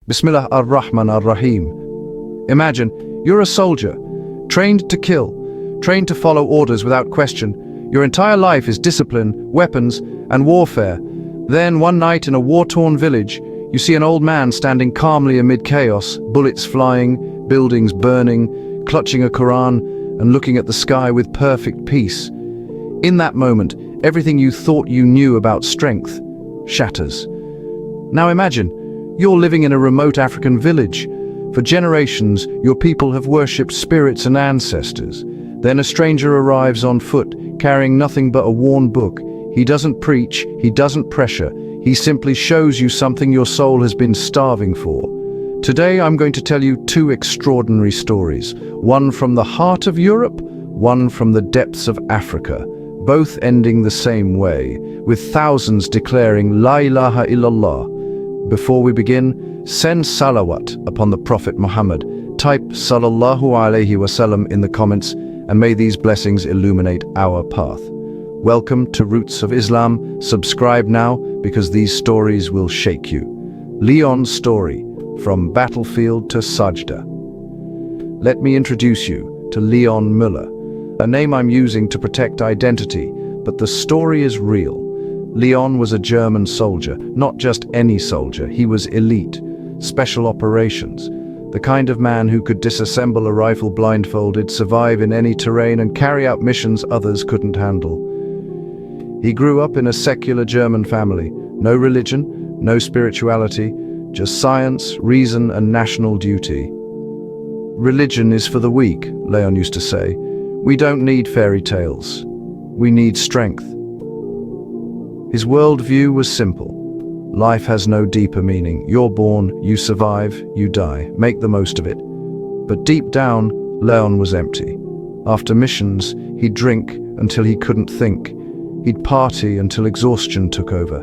Bismillah ar-Rahman ar-Rahim. Imagine, you're a soldier, trained to kill, trained to follow orders without question. Your entire life is discipline, weapons, and warfare. Then, one night in a war-torn village, you see an old man standing calmly amid chaos, bullets flying, buildings burning, clutching a Quran, and looking at the sky with perfect peace. In that moment, everything you thought you knew about strength shatters. Now imagine, you're living in a remote African village. For generations, your people have worshipped spirits and ancestors. Then a stranger arrives on foot, carrying nothing but a worn book. He doesn't preach, he doesn't pressure. He simply shows you something your soul has been starving for. Today I'm going to tell you two extraordinary stories. One from the heart of Europe, one from the depths of Africa. Both ending the same way, with thousands declaring La ilaha illallah. Before we begin, send salawat upon the Prophet Muhammad. Type Sallallahu Alaihi Wasallam in the comments, and may these blessings illuminate our path. Welcome to Roots of Islam. Subscribe now, because these stories will shake you. Leon's story, from battlefield to sajda. Let me introduce you to Leon Müller, a name I'm using to protect identity, but the story is real. Leon was a German soldier, not just any soldier. He was elite, special operations, the kind of man who could disassemble a rifle blindfolded, survive in any terrain, and carry out missions others couldn't handle. He grew up in a secular German family. No religion, no spirituality, just science, reason, and national duty. Religion is for the weak, Leon used to say. We don't need fairy tales. We need strength. His worldview was simple. Life has no deeper meaning. You're born, you survive, you die. Make the most of it. But deep down, Leon was empty. After missions, he'd drink until he couldn't think. He'd party until exhaustion took over.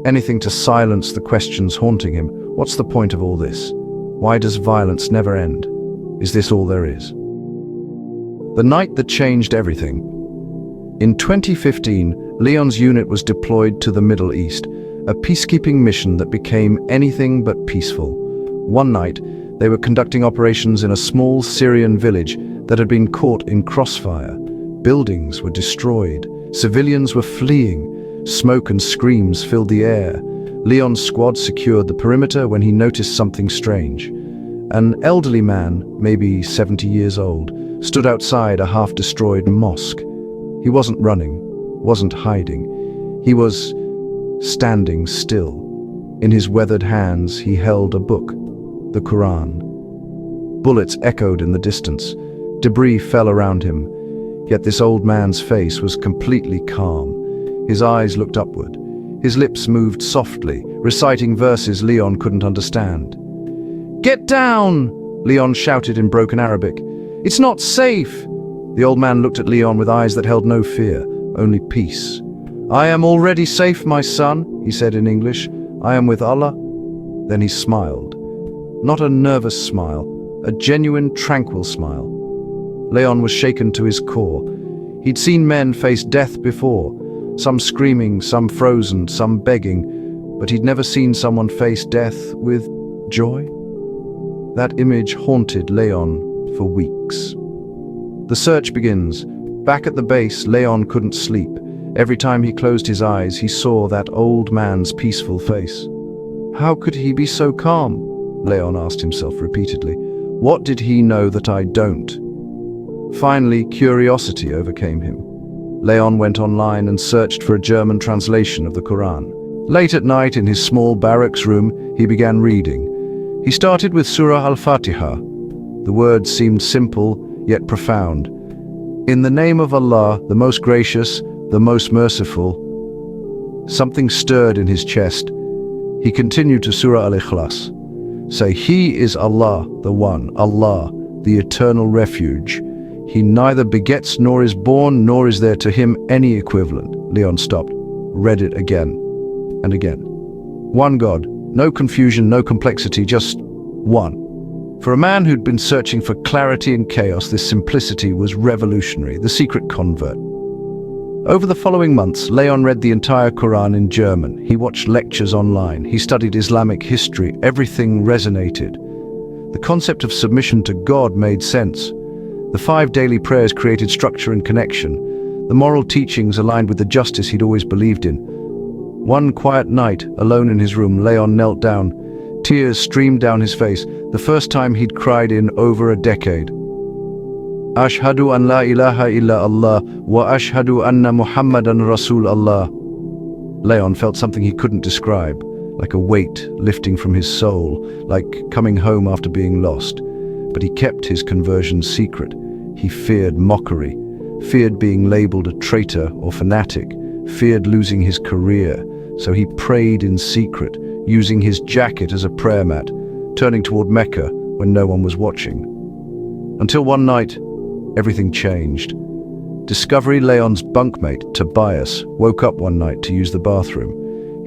Anything to silence the questions haunting him. What's the point of all this? Why does violence never end? Is this all there is? The night that changed everything. In 2015, Leon's unit was deployed to the Middle East, a peacekeeping mission that became anything but peaceful. One night, they were conducting operations in a small Syrian village that had been caught in crossfire. Buildings were destroyed, civilians were fleeing, smoke and screams filled the air. Leon's squad secured the perimeter when he noticed something strange. An elderly man, maybe 70 years old, stood outside a half-destroyed mosque. He wasn't running, wasn't hiding. He was standing still. In his weathered hands, he held a book, the Quran. Bullets echoed in the distance. Debris fell around him. Yet this old man's face was completely calm. His eyes looked upward. His lips moved softly, reciting verses Leon couldn't understand. "Get down!" Leon shouted in broken Arabic. "It's not safe!" The old man looked at Leon with eyes that held no fear, only peace. "I am already safe, my son," he said in English. "I am with Allah." Then he smiled. Not a nervous smile, a genuine, tranquil smile. Leon was shaken to his core. He'd seen men face death before, some screaming, some frozen, some begging, but he'd never seen someone face death with joy. That image haunted Leon for weeks. The search begins. Back at the base, Leon couldn't sleep. Every time he closed his eyes, he saw that old man's peaceful face. How could he be so calm? Leon asked himself repeatedly. What did he know that I don't? Finally, curiosity overcame him. Leon went online and searched for a German translation of the Quran. Late at night, in his small barracks room, he began reading. He started with Surah Al-Fatiha. The words seemed simple, yet profound. In the name of Allah, the most gracious, the most merciful. Something stirred in his chest. He continued to Surah Al-Ikhlas. Say, He is Allah, the One, Allah, the eternal refuge. He neither begets nor is born, nor is there to him any equivalent. Leon stopped, read it again and again. One God, no confusion, no complexity, just one. For a man who'd been searching for clarity in chaos, this simplicity was revolutionary, the secret convert. Over the following months, Leon read the entire Quran in German. He watched lectures online. He studied Islamic history. Everything resonated. The concept of submission to God made sense. The 5 daily prayers created structure and connection. The moral teachings aligned with the justice he'd always believed in. One quiet night, alone in his room, Leon knelt down. Tears streamed down his face, the first time he'd cried in over a decade. Ashhadu an la ilaha illa Allah wa ashhadu anna Muhammadan Rasul Allah. Leon felt something he couldn't describe, like a weight lifting from his soul, like coming home after being lost. But he kept his conversion secret. He feared mockery, feared being labeled a traitor or fanatic, feared losing his career. So he prayed in secret, using his jacket as a prayer mat, turning toward Mecca when no one was watching. Until one night, everything changed. Discovery Leon's bunkmate, Tobias, woke up one night to use the bathroom.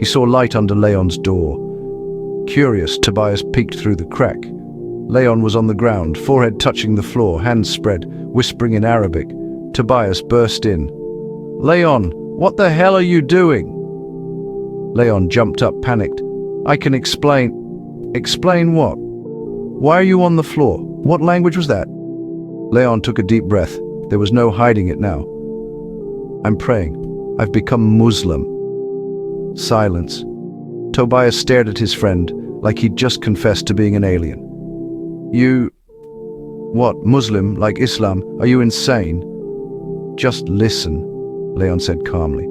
He saw light under Leon's door. Curious, Tobias peeked through the crack. Leon was on the ground, forehead touching the floor, hands spread, whispering in Arabic. Tobias burst in. "Leon, what the hell are you doing?" Leon jumped up, panicked. "I can explain." "Explain what? Why are you on the floor? What language was that?" Leon took a deep breath. There was no hiding it now. "I'm praying. I've become Muslim." Silence. Tobias stared at his friend, like he'd just confessed to being an alien. "You... what, Muslim, like Islam? Are you insane?" "Just listen," Leon said calmly.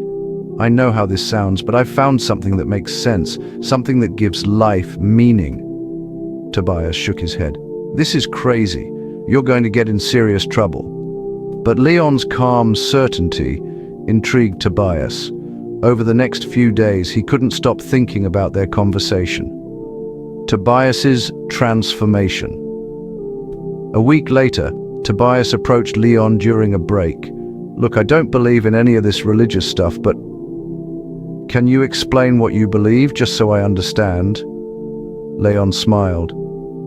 "I know how this sounds, but I've found something that makes sense, something that gives life meaning." Tobias shook his head. "This is crazy. You're going to get in serious trouble." But Leon's calm certainty intrigued Tobias. Over the next few days, he couldn't stop thinking about their conversation. Tobias's transformation. A week later, Tobias approached Leon during a break. "Look, I don't believe in any of this religious stuff, but can you explain what you believe, just so I understand?" Leon smiled.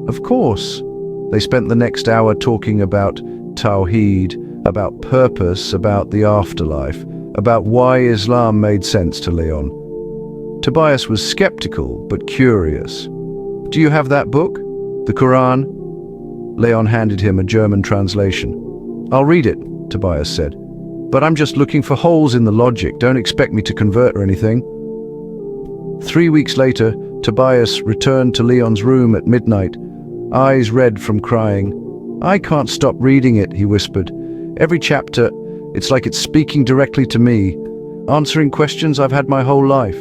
"Of course." They spent the next hour talking about Tawheed, about purpose, about the afterlife, about why Islam made sense to Leon. Tobias was skeptical, but curious. "Do you have that book? The Quran?" Leon handed him a German translation. "I'll read it," Tobias said. "But I'm just looking for holes in the logic. Don't expect me to convert or anything." 3 weeks later, Tobias returned to Leon's room at midnight, eyes red from crying. "I can't stop reading it," he whispered. "Every chapter, it's like it's speaking directly to me, answering questions I've had my whole life."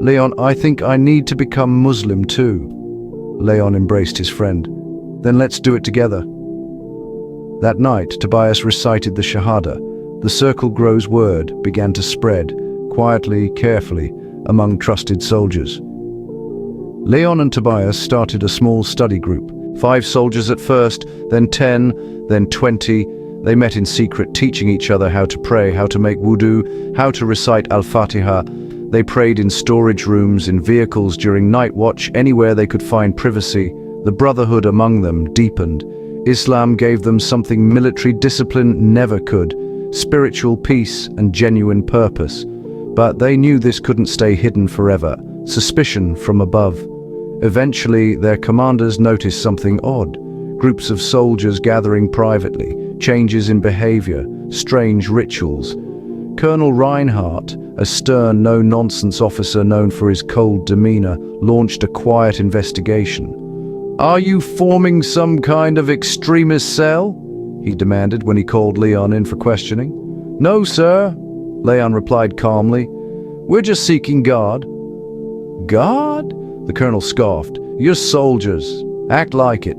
"Leon, I think I need to become Muslim too." Leon embraced his friend. "Then let's do it together." That night, Tobias recited the Shahada. The Circle Grows word began to spread, quietly, carefully, among trusted soldiers. Leon and Tobias started a small study group. 5 soldiers at first, then 10, then 20. They met in secret, teaching each other how to pray, how to make wudu, how to recite Al-Fatiha. They prayed in storage rooms, in vehicles, during night watch, anywhere they could find privacy. The brotherhood among them deepened. Islam gave them something military discipline never could: spiritual peace and genuine purpose. But they knew this couldn't stay hidden forever. Suspicion from above. Eventually, their commanders noticed something odd. Groups of soldiers gathering privately, changes in behavior, strange rituals. Colonel Reinhardt, a stern, no-nonsense officer known for his cold demeanor, launched a quiet investigation. "Are you forming some kind of extremist cell?" he demanded when he called Leon in for questioning. "No, sir," Leon replied calmly. "We're just seeking God." "God?" the colonel scoffed. "You're soldiers. Act like it."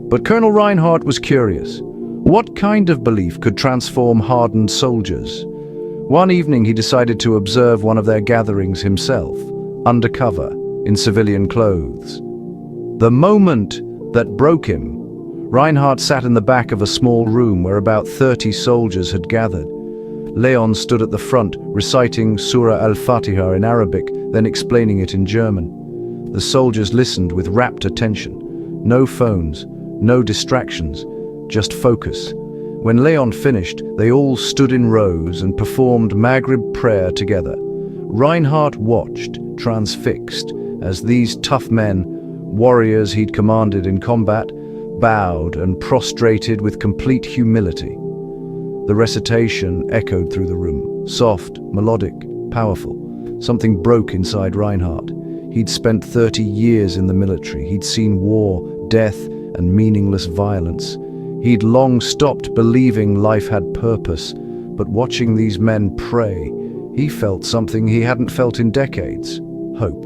But Colonel Reinhardt was curious. What kind of belief could transform hardened soldiers? One evening he decided to observe one of their gatherings himself, undercover, in civilian clothes. The moment that broke him, Reinhardt sat in the back of a small room where about 30 soldiers had gathered. Leon stood at the front, reciting Surah Al-Fatiha in Arabic, then explaining it in German. The soldiers listened with rapt attention. No phones, no distractions, just focus. When Leon finished, they all stood in rows and performed Maghrib prayer together. Reinhardt watched, transfixed, as these tough men, warriors he'd commanded in combat, bowed and prostrated with complete humility. The recitation echoed through the room, soft, melodic, powerful. Something broke inside Reinhardt. He'd spent 30 years in the military. He'd seen war, death, and meaningless violence. He'd long stopped believing life had purpose, but watching these men pray, he felt something he hadn't felt in decades: hope.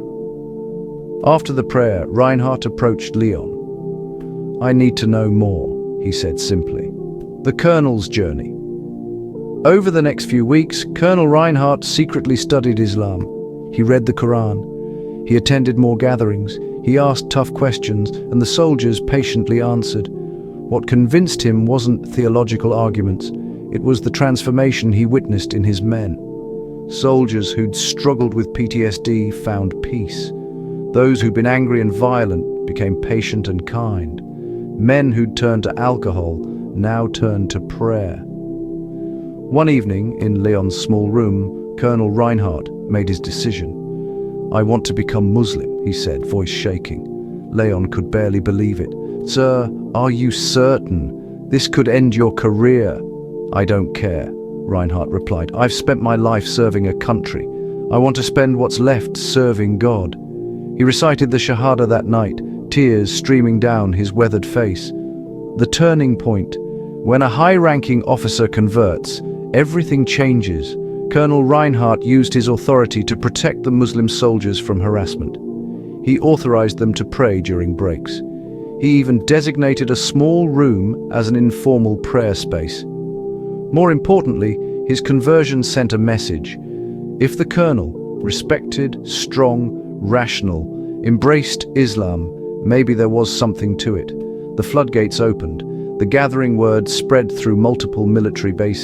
After the prayer, Reinhardt approached Leon. "I need to know more," he said simply. The Colonel's journey. Over the next few weeks, Colonel Reinhardt secretly studied Islam. He read the Quran. He attended more gatherings. He asked tough questions, and the soldiers patiently answered. What convinced him wasn't theological arguments. It was the transformation he witnessed in his men. Soldiers who'd struggled with PTSD found peace. Those who'd been angry and violent became patient and kind. Men who'd turned to alcohol now turned to prayer. One evening, in Leon's small room, Colonel Reinhardt made his decision. "I want to become Muslim," he said, voice shaking. Leon could barely believe it. "Sir, are you certain? This could end your career." "I don't care," Reinhardt replied. "I've spent my life serving a country. I want to spend what's left serving God." He recited the Shahada that night, tears streaming down his weathered face. The turning point. When a high-ranking officer converts, everything changes. Colonel Reinhardt used his authority to protect the Muslim soldiers from harassment. He authorized them to pray during breaks. He even designated a small room as an informal prayer space. More importantly, his conversion sent a message. If the colonel, respected, strong, rational, embraced Islam, maybe there was something to it. The floodgates opened. The gathering word spread through multiple military bases.